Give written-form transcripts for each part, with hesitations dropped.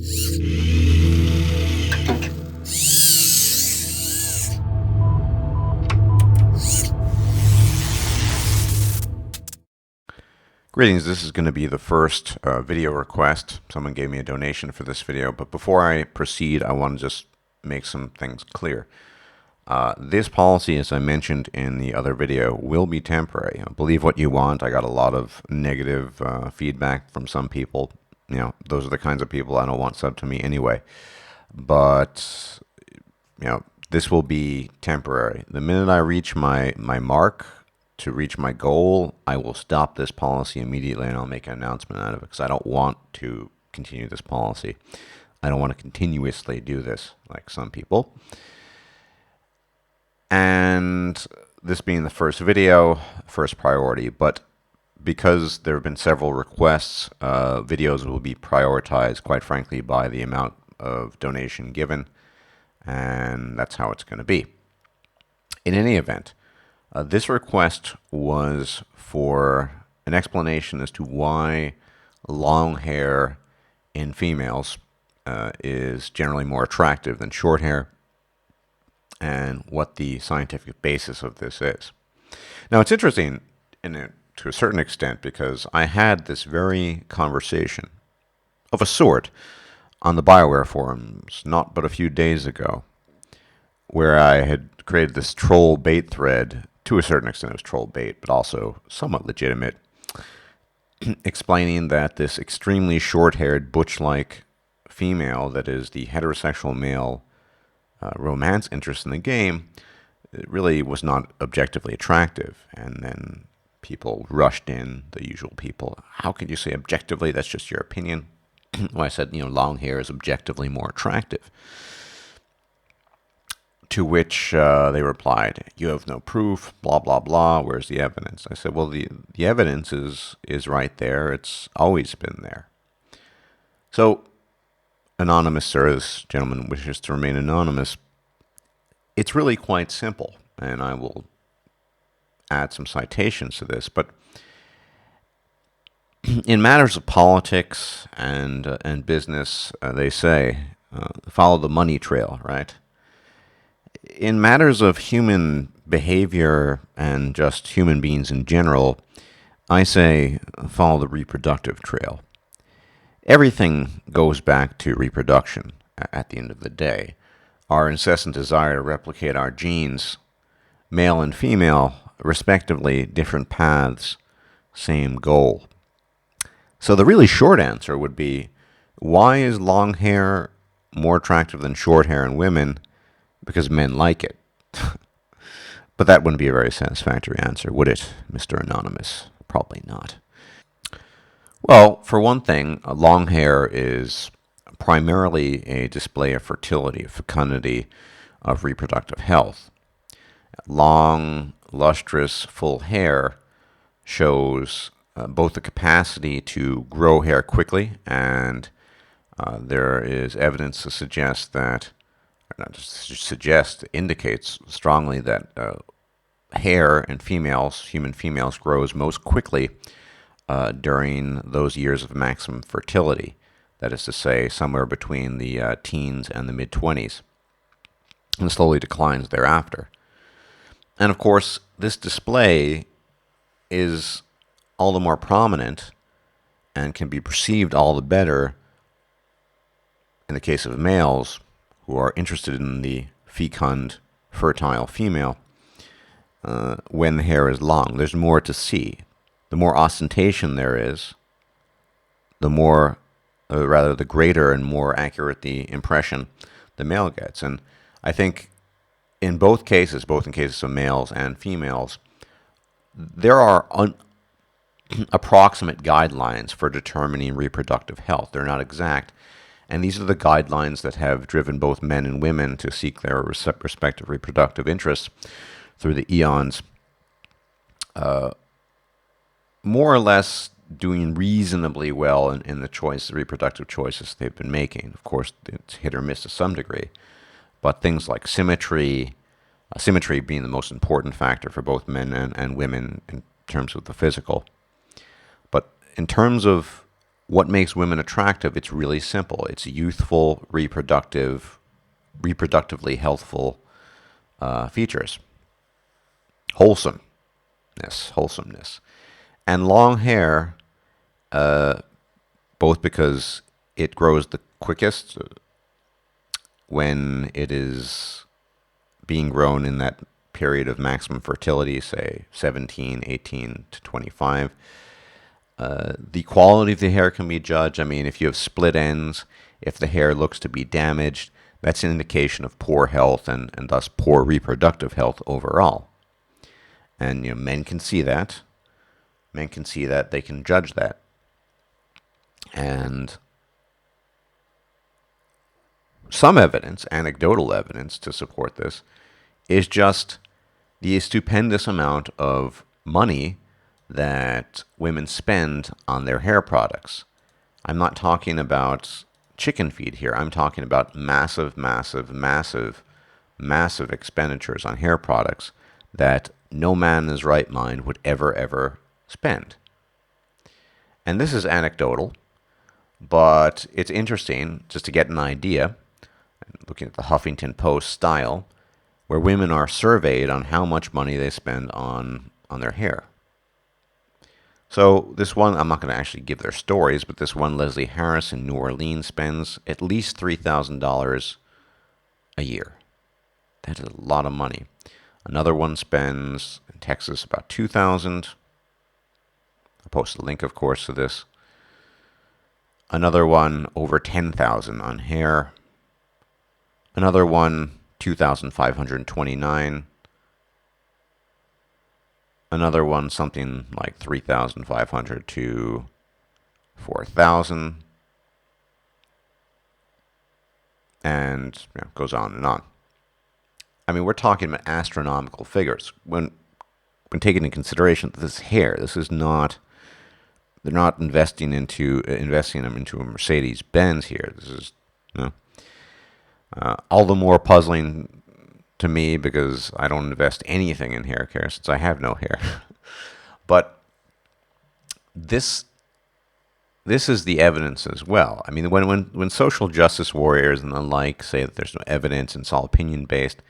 Greetings, this is going to be the first video request. Someone gave me a donation for this video, but before I proceed, I want to just make some things clear. This policy, as I mentioned in the other video, will be temporary. Believe what you want. I got a lot of negative feedback from some people. You know, those are the kinds of people I don't want sub to me anyway. But, you know, this will be temporary. The minute I reach my mark, to reach my goal, I will stop this policy immediately and I'll make an announcement out of it because I don't want to continue this policy. I don't want to continuously do this like some people. And this being the first video, first priority, but because there have been several requests, videos will be prioritized, quite frankly, by the amount of donation given, and that's how it's going to be. In any event, this request was for an explanation as to why long hair in females is generally more attractive than short hair, and what the scientific basis of this is. Now, it's interesting to a certain extent because I had this very conversation of a sort on the BioWare forums not but a few days ago, where I had created this troll bait thread. To a certain extent, it was troll bait, but also somewhat legitimate, explaining that this extremely short-haired, butch-like female that is the heterosexual male romance interest in the game, it really was not objectively attractive. And then people rushed in, the usual people. How can you say objectively? That's just your opinion. Well, I said, you know, long hair is objectively more attractive. To which they replied, "You have no proof, blah, blah, blah. Where's the evidence?" I said, well, the evidence is right there. It's always been there. So, anonymous, sir, this gentleman wishes to remain anonymous. It's really quite simple, and I will add some citations to this. But in matters of politics and business, they say, follow the money trail, right? In matters of human behavior and just human beings in general, I say follow the reproductive trail. Everything goes back to reproduction at the end of the day. Our incessant desire to replicate our genes, male and female, respectively, different paths, same goal. So the really short answer would be, why is long hair more attractive than short hair in women? Because men like it. But that wouldn't be a very satisfactory answer, would it, Mr. Anonymous? Probably not. Well, for one thing, long hair is primarily a display of fertility, of fecundity, of reproductive health. Long, lustrous, full hair shows both the capacity to grow hair quickly, and there is evidence to suggest that, not just suggest, indicates strongly that hair in females, human females, grows most quickly during those years of maximum fertility. That is to say, somewhere between the teens and the mid-20s, and slowly declines thereafter. And of course, this display is all the more prominent and can be perceived all the better in the case of males who are interested in the fecund, fertile female when the hair is long. There's more to see. The more ostentation there is, the more, rather, the greater and more accurate the impression the male gets. And I think in both cases, both in cases of males and females, there are approximate guidelines for determining reproductive health. They're not exact. And these are the guidelines that have driven both men and women to seek their respective reproductive interests through the eons, more or less doing reasonably well in the reproductive choices they've been making. Of course, it's hit or miss to some degree, but things like symmetry being the most important factor for both men and women in terms of the physical. But in terms of What makes women attractive? It's really simple. It's youthful, reproductively healthful features. Wholesomeness. And long hair, both because it grows the quickest when it is being grown in that period of maximum fertility, say 17, 18 to 25. The quality of the hair can be judged. I mean, if you have split ends, if the hair looks to be damaged, that's an indication of poor health and thus poor reproductive health overall. And men can see that. Men can see that. They can judge that. And some evidence, anecdotal evidence to support this, is just the stupendous amount of money that women spend on their hair products. I'm not talking about chicken feed here. I'm talking about massive expenditures on hair products that no man in his right mind would ever spend. And this is anecdotal, but it's interesting just to get an idea, looking at the Huffington Post style, where women are surveyed on how much money they spend on their hair. So this one, I'm not going to actually give their stories, but this one, Leslie Harris in New Orleans, spends at least $3,000 a year. That is a lot of money. Another one spends in Texas about $2,000. I'll post a link, of course, to this. Another one over $10,000 on hair. Another one $2,529. Another one something like $3,500 to $4,000, and goes on and on. I mean, we're talking about astronomical figures when taking into consideration that this hair. This is not. They're not investing them into a Mercedes Benz here. This is all the more puzzling to me because I don't invest anything in hair care since I have no hair. But this is the evidence as well. I mean, when social justice warriors and the like say that there's no evidence and it's all opinion based,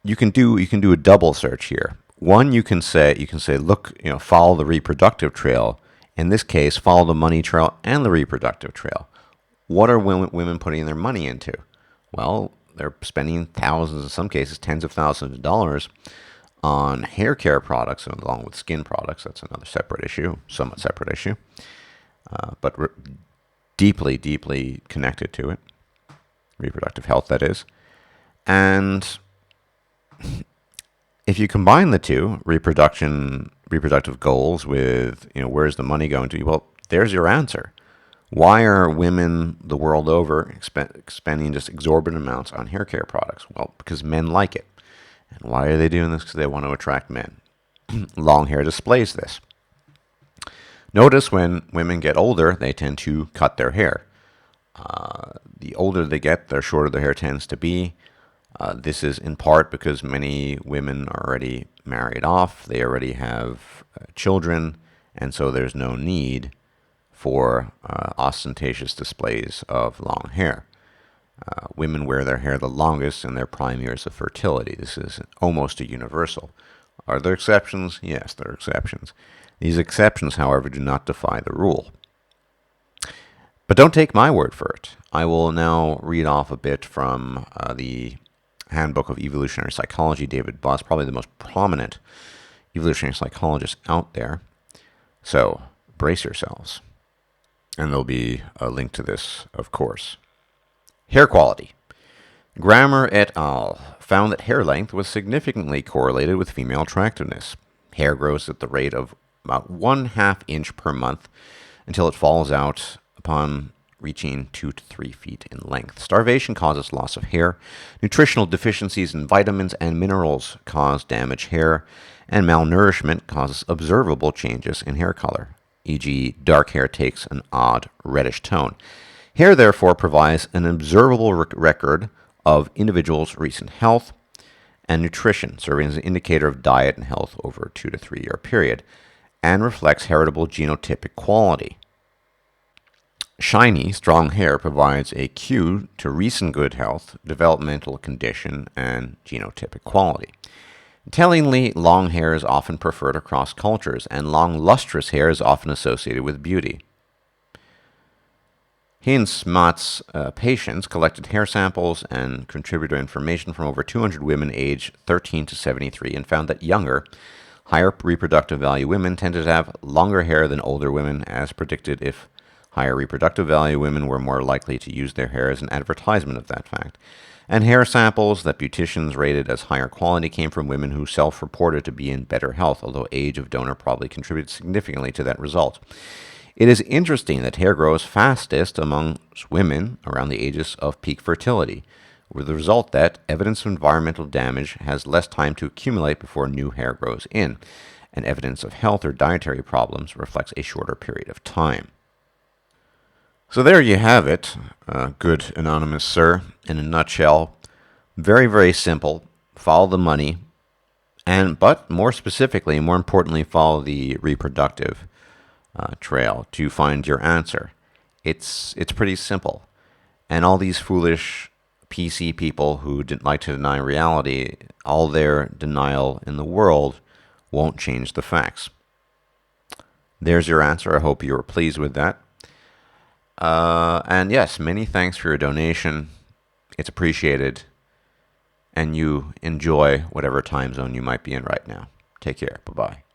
you can do a double search here. One, you can say, look, follow the reproductive trail. In this case, follow the money trail and the reproductive trail. What are women putting their money into? Well, they're spending thousands, in some cases tens of thousands of dollars on hair care products, and along with skin products. That's another somewhat separate issue, but deeply connected to it. Reproductive health, that is. And if you combine the two, reproductive goals with, where's the money going to? Well, there's your answer. Why are women the world over spending just exorbitant amounts on hair care products? Well, because men like it. And why are they doing this? Because they want to attract men. Long hair displays this. Notice when women get older, they tend to cut their hair. The older they get, the shorter their hair tends to be. This is in part because many women are already married off. They already have children, and so there's no need for ostentatious displays of long hair. Women wear their hair the longest in their prime years of fertility. This is almost a universal. Are there exceptions? Yes, there are exceptions. These exceptions, however, do not defy the rule. But don't take my word for it. I will now read off a bit from the Handbook of Evolutionary Psychology, David Buss, probably the most prominent evolutionary psychologist out there. So, brace yourselves. And there'll be a link to this, of course. Hair quality. Grammer et al. Found that hair length was significantly correlated with female attractiveness. Hair grows at the rate of about 1/2 inch per month until it falls out upon reaching 2 to 3 feet in length. Starvation causes loss of hair. Nutritional deficiencies in vitamins and minerals cause damaged hair. And malnourishment causes observable changes in hair color, e.g., dark hair takes an odd reddish tone. Hair, therefore, provides an observable record of individuals' recent health and nutrition, serving as an indicator of diet and health over a 2 to 3 year period. and reflects heritable genotypic quality. Shiny, strong hair provides a cue to recent good health, developmental condition, and genotypic quality. Tellingly, long hair is often preferred across cultures, and long, lustrous hair is often associated with beauty. Hinsmat's patients collected hair samples and contributor information from over 200 women aged 13 to 73 and found that younger, higher reproductive value women tended to have longer hair than older women, as predicted if higher reproductive value women were more likely to use their hair as an advertisement of that fact. And hair samples that beauticians rated as higher quality came from women who self-reported to be in better health, although age of donor probably contributed significantly to that result. It is interesting that hair grows fastest among women around the ages of peak fertility, with the result that evidence of environmental damage has less time to accumulate before new hair grows in, and evidence of health or dietary problems reflects a shorter period of time. So there you have it, good anonymous sir, in a nutshell. Very, very simple. Follow the money, but more specifically, more importantly, follow the reproductive trail to find your answer. It's pretty simple. And all these foolish PC people who didn't like to deny reality, all their denial in the world won't change the facts. There's your answer. I hope you were pleased with that. And yes, many thanks for your donation. It's appreciated. And you enjoy whatever time zone you might be in right now. Take care. Bye-bye.